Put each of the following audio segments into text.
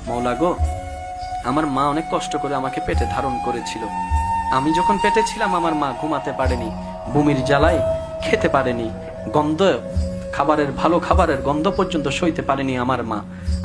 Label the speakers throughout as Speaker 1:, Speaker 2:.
Speaker 1: মওলা গো, আমার মা অনেক কষ্ট করে আমাকে পেটে ধারণ করেছিল। আমি যখন পেটে ছিলাম আমার মা ঘুমাতে পারেনি, বমির জ্বালায় খেতে পারেনি, ভালো খাবারের গন্ধ পর্যন্ত সইতে পারেনি আমার মা।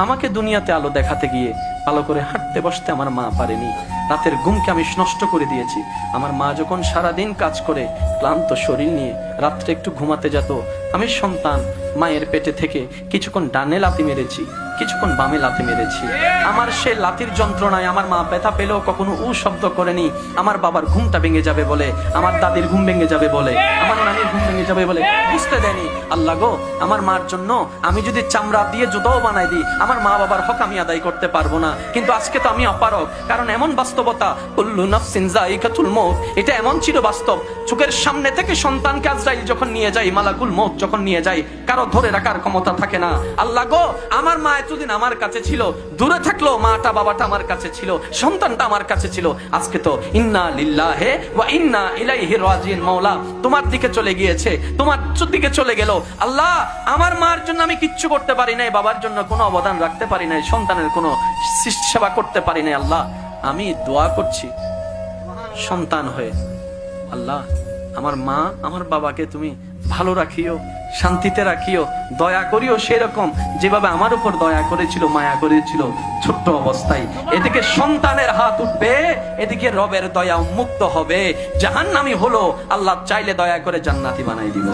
Speaker 1: আমাকে দুনিয়াতে আলো দেখাতে গিয়ে ভালো করে হাঁটতে বসতে আমার মা পারেনি। রাতের ঘুমকে আমি নষ্ট করে দিয়েছি। আমার মা যখন সারাদিন কাজ করে ক্লান্ত শরীর নিয়ে রাত্রে একটু ঘুমাতে যেত, আমি সন্তান মায়ের পেটে থেকে কিছুক্ষণ ডানে লাথি মেরেছি, কিছুক্ষণ বামে লাথি মেরেছি। আমার সে লাথির যন্ত্রণায় আমার মা ব্যথা পেলেও কখনো উ শব্দ করেনি। আমার বাবার ঘুমটা ভেঙে যাবে বলে, আমার দাদির ঘুম ভেঙে যাবে বলে, আমার নানির ঘুম ভেঙে যাবে বলে বুঝতে দেয়নি। আল্লাহ গো, আমার মার জন্য আমি যদি চামড়া দিয়ে জুতোও বানাই দিই, আমার মা বাবার হক আমি আদায় করতে পারবো না। কিন্তু আজকে তো আমি অপারগ, কারণ এমন বাস্তবতা, কুল্লু নাফসিন যায়িকাতুল মউত, এটা এমন ছিল বাস্তব। চোখের সামনে থেকে সন্তানকে আজরাইল যখন নিয়ে যায়, মালাকুল মউত যখন নিয়ে যায়, কারো ধরে রাখার ক্ষমতা থাকে না। আল্লাহ গো, আমার মা এতদিন আমার কাছে ছিল, দূরে থাকলো মাটা বাবাটা আমার কাছে ছিল, সন্তানটা আমার কাছে ছিল। আজকে তো ইন্না লিল্লাহি ওয়া ইন্না ইলাইহি রাজিউন। মাওলা তোমার দিকে চলে গিয়েছে, তোমার দিকে চলে গেল। আল্লাহ, আমার মার জন্য আমি কিচ্ছু করতে পারি নাই, বাবার জন্য কোনো অবদান রাখতে পারি নাই, সন্তানের কোনো সেবা করতে পারি নাই। আল্লাহ, আমি দোয়া করছি সন্তান হয়ে, আল্লাহ আমার মা আমার বাবাকে তুমি ভালো রাখিও, শান্তিতে রাখিও, দয়া করিও সেরকম যেভাবে আমার উপর দয়া করেছিল, মায়া করেছিল ছোট্ট অবস্থায়। এদিকে সন্তানের হাত উঠবে, এদিকে রবের দয়া মুক্ত হবে, জাহান্নামী হলো আল্লাহ চাইলে দয়া করে জান্নাতি বানাই দিবে।